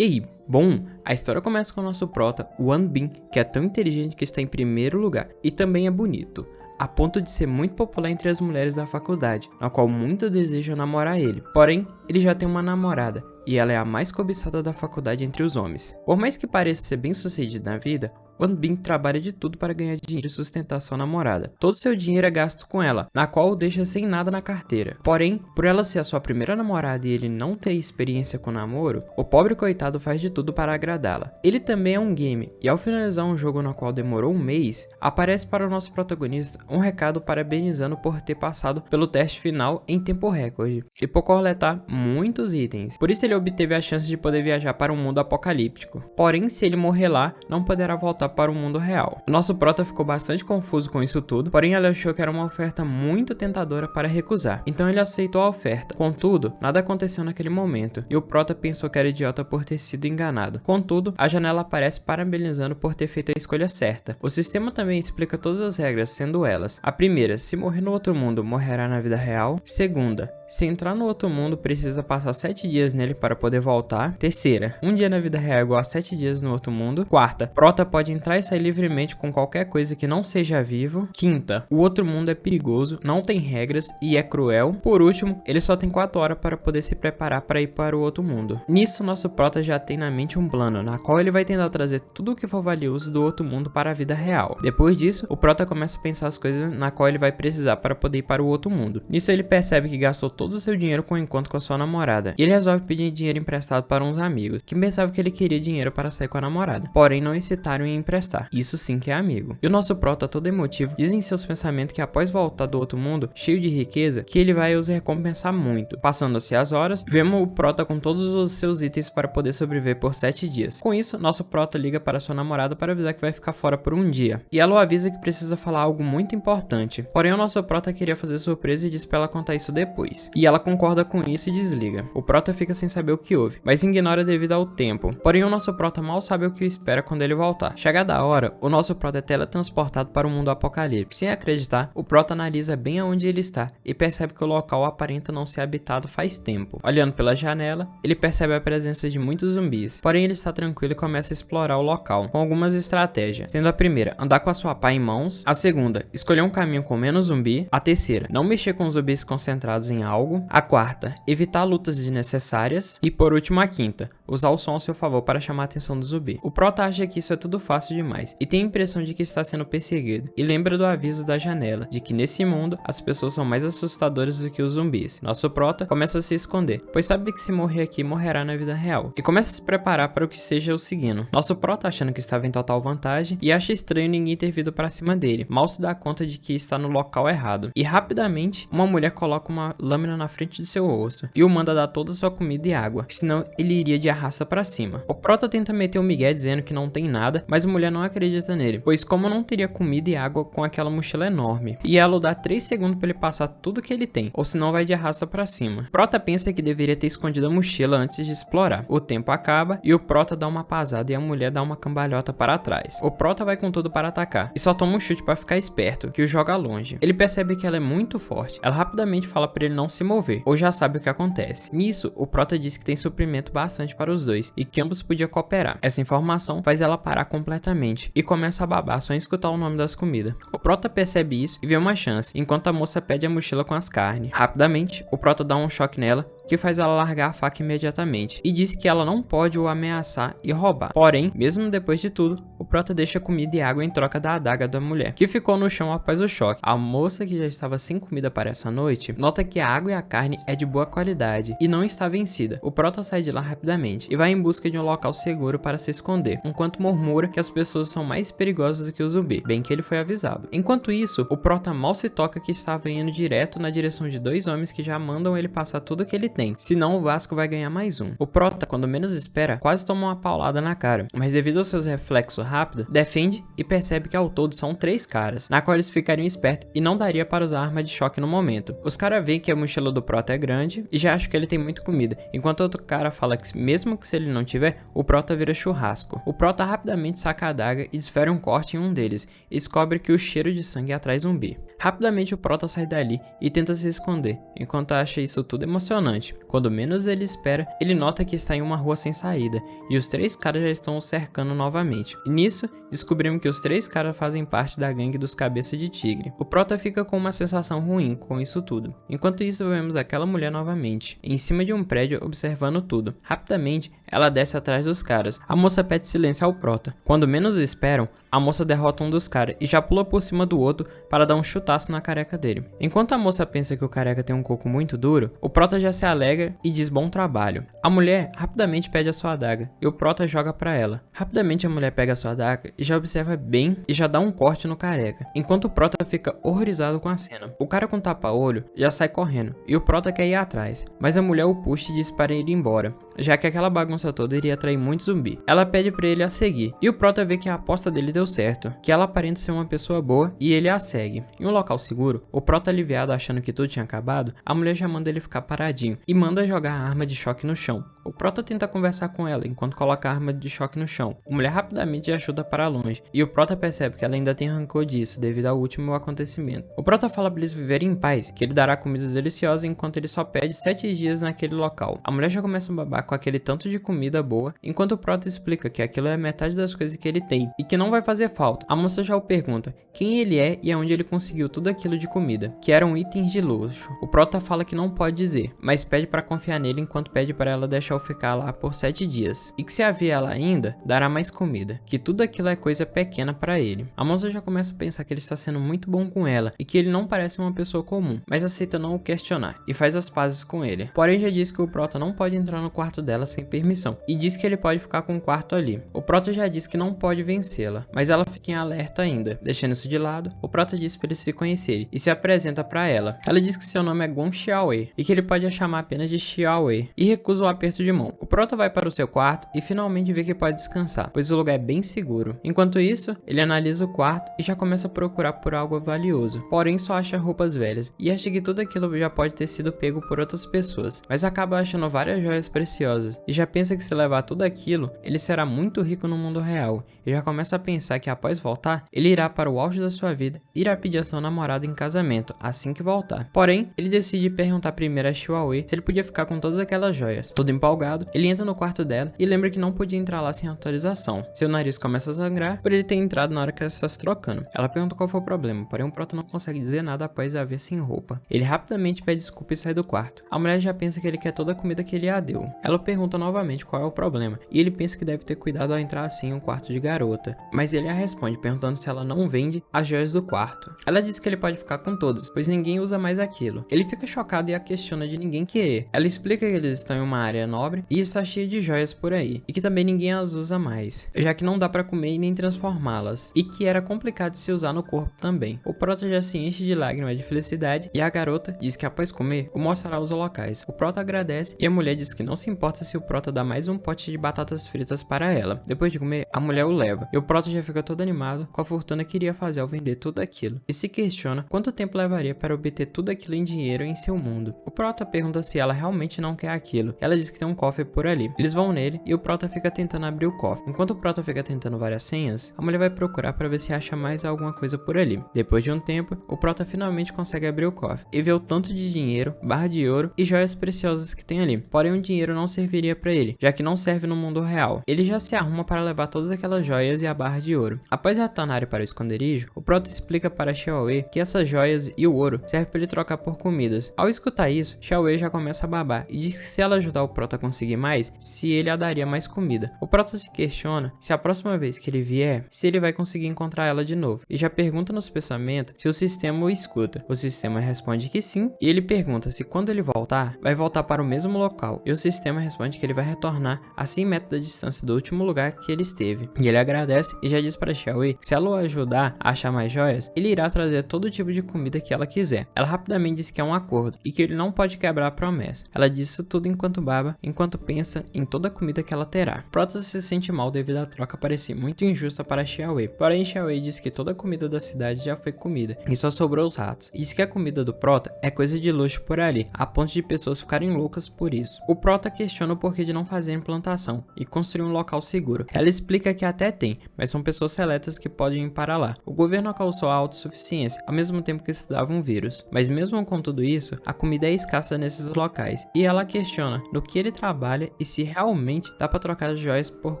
E aí? Bom, a história começa com o nosso prota, o Won Bin, que é tão inteligente que está em primeiro lugar e também é bonito, a ponto de ser muito popular entre as mulheres da faculdade, na qual muitas desejam namorar ele. Porém, ele já tem uma namorada, e ela é a mais cobiçada da faculdade entre os homens. Por mais que pareça ser bem sucedido na vida, Won Bin trabalha de tudo para ganhar dinheiro e sustentar sua namorada. Todo seu dinheiro é gasto com ela, na qual o deixa sem nada na carteira. Porém, por ela ser a sua primeira namorada e ele não ter experiência com namoro, o pobre coitado faz de tudo para agradá-la. Ele também é um game, e ao finalizar um jogo no qual demorou um mês, aparece para o nosso protagonista um recado parabenizando por ter passado pelo teste final em tempo recorde, e por coletar muitos itens. Por isso ele obteve a chance de poder viajar para um mundo apocalíptico. Porém, se ele morrer lá, não poderá voltar para o mundo real. O nosso prota ficou bastante confuso com isso tudo, porém ele achou que era uma oferta muito tentadora para recusar. Então ele aceitou a oferta. Contudo, nada aconteceu naquele momento, e o prota pensou que era idiota por ter sido enganado. Contudo, a janela aparece parabenizando por ter feito a escolha certa. O sistema também explica todas as regras, sendo elas: a primeira, se morrer no outro mundo, morrerá na vida real. Segunda, se entrar no outro mundo, precisa passar 7 dias nele para poder voltar. Terceira, um dia na vida real é igual a 7 dias no outro mundo. Quarta, prota pode entrar e sair livremente com qualquer coisa que não seja vivo. Quinta, o outro mundo é perigoso, não tem regras e é cruel. Por último, ele só tem 4 horas para poder se preparar para ir para o outro mundo. Nisso, nosso prota já tem na mente um plano, na qual ele vai tentar trazer tudo o que for valioso do outro mundo para a vida real. Depois disso, o prota começa a pensar as coisas na qual ele vai precisar para poder ir para o outro mundo. Nisso, ele percebe que gastou todo o seu dinheiro com o encontro com a sua namorada, e ele resolve pedir dinheiro emprestado para uns amigos, que pensavam que ele queria dinheiro para sair com a namorada, porém não hesitaram em emprestar. Isso sim que é amigo. E o nosso prota, todo emotivo, diz em seus pensamentos que após voltar do outro mundo, cheio de riqueza, que ele vai os recompensar muito. Passando-se as horas, vemos o prota com todos os seus itens para poder sobreviver por 7 dias. Com isso, nosso prota liga para sua namorada para avisar que vai ficar fora por um dia. E ela o avisa que precisa falar algo muito importante. Porém, o nosso prota queria fazer surpresa e diz para ela contar isso depois. E ela concorda com isso e desliga. O prota fica sem saber o que houve, mas ignora devido ao tempo. Porém, o nosso prota mal sabe o que o espera quando ele voltar. Chegada a hora, o nosso prota é teletransportado para o mundo apocalíptico. Sem acreditar, o prota analisa bem aonde ele está e percebe que o local aparenta não ser habitado faz tempo. Olhando pela janela, ele percebe a presença de muitos zumbis. Porém, ele está tranquilo e começa a explorar o local, com algumas estratégias. Sendo a primeira, andar com a sua pá em mãos. A segunda, escolher um caminho com menos zumbi. A terceira, não mexer com zumbis concentrados em algo. A quarta, evitar lutas desnecessárias. E por último, a quinta, usar o som a seu favor para chamar a atenção do zumbi. O prota acha que isso é tudo fácil demais e tem a impressão de que está sendo perseguido, e lembra do aviso da janela, de que nesse mundo as pessoas são mais assustadoras do que os zumbis. Nosso prota começa a se esconder, pois sabe que se morrer aqui, morrerá na vida real, e começa a se preparar para o que esteja o seguindo. Nosso prota, achando que estava em total vantagem, e acha estranho ninguém ter vindo para cima dele, mal se dá conta de que está no local errado, e rapidamente uma mulher coloca uma lâmina na frente de seu rosto, e o manda dar toda a sua comida e água, senão ele iria de arraça para cima. O prota tenta meter o migué dizendo que não tem nada, mas a mulher não acredita nele, pois como não teria comida e água com aquela mochila enorme, e ela dá 3 segundos para ele passar tudo que ele tem, ou senão vai de arrasta para cima. Prota pensa que deveria ter escondido a mochila antes de explorar. O tempo acaba e o prota dá uma pasada e a mulher dá uma cambalhota para trás. O prota vai com tudo para atacar e só toma um chute para ficar esperto, que o joga longe. Ele percebe que ela é muito forte. Ela rapidamente fala para ele não se mover, ou já sabe o que acontece. Nisso, o prota diz que tem suprimento bastante para os dois e que ambos podiam cooperar. Essa informação faz ela parar completamente e começa a babar só em escutar o nome das comidas. O prota percebe isso e vê uma chance, enquanto a moça pede a mochila com as carnes. Rapidamente, o prota dá um choque nela, que faz ela largar a faca imediatamente, e diz que ela não pode o ameaçar e roubar. Porém, mesmo depois de tudo, o prota deixa comida e água em troca da adaga da mulher, que ficou no chão após o choque. A moça, que já estava sem comida para essa noite, nota que a água e a carne é de boa qualidade e não está vencida. O prota sai de lá rapidamente e vai em busca de um local seguro para se esconder, enquanto murmura que as pessoas são mais perigosas do que o zumbi, bem que ele foi avisado. Enquanto isso, o prota mal se toca que estava indo direto na direção de 2 homens que já mandam ele passar tudo que ele tem, senão o Vasco vai ganhar mais um. O prota, quando menos espera, quase toma uma paulada na cara, mas devido aos seus reflexos rápidos, defende e percebe que ao todo são 3 caras, na qual eles ficariam espertos e não daria para usar arma de choque no momento. Os caras veem que a mochila do prota é grande e já acham que ele tem muita comida, enquanto outro cara fala que mesmo que se ele não tiver, o prota vira churrasco. O prota rapidamente saca a adaga e desfere um corte em um deles e descobre que o cheiro de sangue atrai zumbi. Rapidamente o prota sai dali e tenta se esconder, enquanto acha isso tudo emocionante. preocupante. Quando menos ele espera, ele nota que está em uma rua sem saída, e os 3 caras já estão o cercando novamente. E nisso, descobrimos que os 3 caras fazem parte da gangue dos Cabeça de Tigre. O prota fica com uma sensação ruim com isso tudo. Enquanto isso, vemos aquela mulher novamente, em cima de um prédio, observando tudo. Rapidamente, ela desce atrás dos caras. A moça pede silêncio ao prota. Quando menos esperam, a moça derrota um dos caras e já pula por cima do outro para dar um chutaço na careca dele. Enquanto a moça pensa que o careca tem um coco muito duro, o prota já se alegra e diz bom trabalho. A mulher rapidamente pede a sua adaga e o prota joga para ela. Rapidamente a mulher pega a sua adaga e já observa bem e já dá um corte no careca, enquanto o prota fica horrorizado com a cena. O cara com tapa-olho já sai correndo e o prota quer ir atrás, mas a mulher o puxa e diz para ele ir embora, já que aquela bagunça toda iria atrair muito zumbi. Ela pede para ele a seguir e o prota vê que a aposta dele deu certo, que ela aparenta ser uma pessoa boa e ele a segue. Em um local seguro, o prota aliviado achando que tudo tinha acabado, a mulher já manda ele ficar paradinho e manda jogar a arma de choque no chão. O prota tenta conversar com ela enquanto coloca a arma de choque no chão. A mulher rapidamente ajuda para longe e o prota percebe que ela ainda tem rancor disso devido ao último acontecimento. O prota fala para eles viverem em paz, que ele dará comidas deliciosas enquanto ele só pede 7 dias naquele local. A mulher já começa a babar com aquele tanto de comida boa, enquanto o prota explica que aquilo é metade das coisas que ele tem e que não vai fazer falta. A moça já o pergunta quem ele é e aonde ele conseguiu tudo aquilo de comida, que eram itens de luxo. O prota fala que não pode dizer, mas pede para confiar nele enquanto pede para ela deixar o ficar lá por 7 dias, e que se havia ela ainda, dará mais comida, que tudo aquilo é coisa pequena para ele. A moça já começa a pensar que ele está sendo muito bom com ela e que ele não parece uma pessoa comum, mas aceita não o questionar e faz as pazes com ele. Porém já diz que o prota não pode entrar no quarto dela sem permissão e diz que ele pode ficar com o quarto ali. O prota já diz que não pode vencê-la, mas ela fica em alerta ainda. Deixando isso de lado, o prota diz para eles se conhecerem e se apresenta para ela. Ela diz que seu nome é Gon Xiaowei e que ele pode a chamar apenas de Xiaowei e recusa o aperto de mão. O prota vai para o seu quarto e finalmente vê que pode descansar, pois o lugar é bem seguro. Enquanto isso, ele analisa o quarto e já começa a procurar por algo valioso, porém só acha roupas velhas e acha que tudo aquilo já pode ter sido pego por outras pessoas, mas acaba achando várias joias preciosas e já pensa que se levar tudo aquilo, ele será muito rico no mundo real e já começa a pensar que após voltar, ele irá para o auge da sua vida e irá pedir a sua namorada em casamento assim que voltar. Porém, ele decide perguntar primeiro a Xiaowei se ele podia ficar com todas aquelas joias. Todo empolgado, ele entra no quarto dela e lembra que não podia entrar lá sem autorização. Seu nariz começa a sangrar por ele ter entrado na hora que ela está se trocando. Ela pergunta qual foi o problema, porém o prota não consegue dizer nada após a ver sem roupa. Ele rapidamente pede desculpa e sai do quarto. A mulher já pensa que ele quer toda a comida que ele a deu. Ela pergunta novamente qual é o problema e ele pensa que deve ter cuidado ao entrar assim em um quarto de garota, mas ele a responde perguntando se ela não vende as joias do quarto. Ela diz que ele pode ficar com todas, pois ninguém usa mais aquilo. Ele fica chocado e a questiona de ninguém querer. Ela explica que eles estão em uma área nobre e está cheia de joias por aí, e que também ninguém as usa mais, já que não dá pra comer e nem transformá-las, e que era complicado de se usar no corpo também. O prota já se enche de lágrimas de felicidade e a garota diz que após comer, o mostrará os locais. O prota agradece e a mulher diz que não se importa se o prota dá mais um pote de batatas fritas para ela. Depois de comer, a mulher o leva, e o prota já fica todo animado com a fortuna que iria fazer ao vender tudo aquilo, e se questiona quanto tempo levaria para obter tudo aquilo em dinheiro em seu mundo. O prota pergunta se ela realmente não quer aquilo. Ela diz que tem um cofre por ali. Eles vão nele e o prota fica tentando abrir o cofre. Enquanto o prota fica tentando várias senhas, a mulher vai procurar para ver se acha mais alguma coisa por ali. Depois de um tempo, o prota finalmente consegue abrir o cofre e vê o tanto de dinheiro, barra de ouro e joias preciosas que tem ali. Porém, o dinheiro não serviria para ele, já que não serve no mundo real. Ele já se arruma para levar todas aquelas joias e a barra de ouro. Após retornarem para o esconderijo, o prota explica para Xiaowei que essas joias e o ouro servem para ele trocar por comidas. Ao escutar isso, Xiaowei já começa a babar e diz que se ela ajudar o prota a conseguir mais, se ele a daria mais comida. O prota se questiona se a próxima vez que ele vier, se ele vai conseguir encontrar ela de novo, e já pergunta nos pensamentos se o sistema o escuta. O sistema responde que sim, e ele pergunta se quando ele voltar, vai voltar para o mesmo local, e o sistema responde que ele vai retornar a 100 metros da distância do último lugar que ele esteve. E ele agradece e já diz para Xiaowei que se ela o ajudar a achar mais joias, ele irá trazer todo tipo de comida que ela quiser. Ela rapidamente diz que é um acordo e que ele não pode quebrar a promessa. Ela diz isso tudo enquanto baba, enquanto pensa em toda a comida que ela terá. Prota se sente mal devido à troca parecer muito injusta para Xiaowei, porém Xiaowei diz que toda a comida da cidade já foi comida e só sobrou os ratos. E diz que a comida do Prota é coisa de luxo por ali, a ponto de pessoas ficarem loucas por isso. O Prota questiona o porquê de não fazer implantação e construir um local seguro. Ela explica que até tem, mas são pessoas seletas que podem ir para lá. O governo alcançou a autossuficiência ao mesmo tempo que estudava um vírus, mas mesmo com tudo isso, a comida é escassa nesses locais, e ela questiona no que ele trabalha e se realmente dá para trocar joias por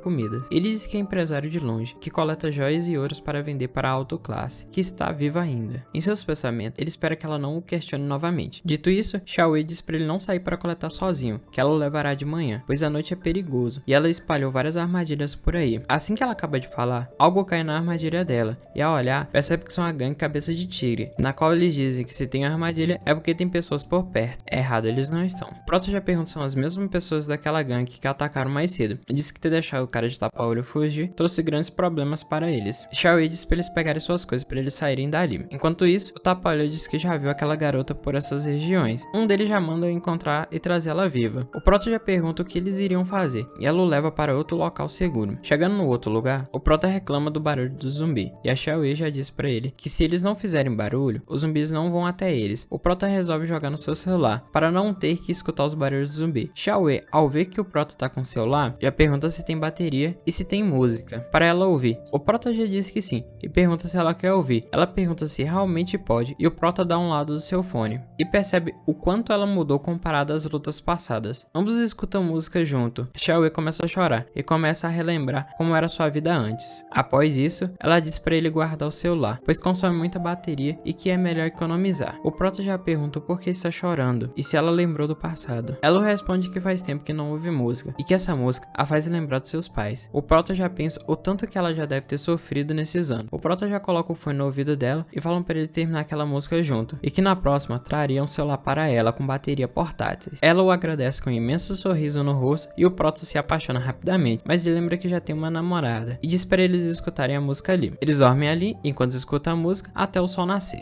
comida. Ele diz que é empresário de longe, que coleta joias e ouros para vender para a alta classe, que está viva ainda. Em seus pensamentos, ele espera que ela não o questione novamente. Dito isso, Xiaowei diz para ele não sair para coletar sozinho, que ela o levará de manhã, pois a noite é perigoso, e ela espalhou várias armadilhas por aí. Assim que ela acaba de falar, algo cai na armadilha dela, e ao olhar, percebe que são a gangue Cabeça de Tigre, na qual eles dizem que se tem armadilha é porque tem pessoas por perto. Errado eles não estão. Proto já pergunta se são as mesmas pessoas daquela gangue que atacaram mais cedo, e diz que ter deixado o cara de tapa-olho fugir trouxe grandes problemas para eles. Xiaowei diz para eles pegarem suas coisas para eles saírem dali. Enquanto isso, o tapa-olho diz que já viu aquela garota por essas regiões. Um deles já manda encontrar e trazer ela viva. O Proto já pergunta o que eles iriam fazer, e ela o leva para outro local seguro. Chegando no outro lugar, o Proto reclama do barulho do zumbi, e a Xiaowei já diz para ele que se eles não fizerem barulho, os zumbis não vão até eles. O Proto resolve jogar no seu celular, para não ter que escutar os barulhos do zumbi. Xiaowei, ao ver que o Proto tá com o celular, já pergunta se tem bateria e se tem música, para ela ouvir. O Proto já diz que sim, e pergunta se ela quer ouvir. Ela pergunta se realmente pode, e o Proto dá um lado do seu fone, e percebe o quanto ela mudou comparado às lutas passadas. Ambos escutam música junto. Xiaowei começa a chorar, e começa a relembrar como era sua vida antes. Após isso, ela diz para ele guardar o celular, pois consome muita bateria e que é melhor economizar. O Proto já pergunta por que está chorando, e se ela lembrou do passado. Ela responde que faz tempo que não ouve música, e que essa música a faz lembrar dos seus pais. O Proto já pensa o tanto que ela já deve ter sofrido nesses anos. O Proto já coloca o fone no ouvido dela e falam para ele terminar aquela música junto, e que na próxima traria um celular para ela com bateria portátil. Ela o agradece com um imenso sorriso no rosto, e o Proto se apaixona rapidamente, mas ele lembra que já tem uma namorada, e diz para eles escutarem a música ali. Eles dormem ali, enquanto escutam a música, até o sol nascer.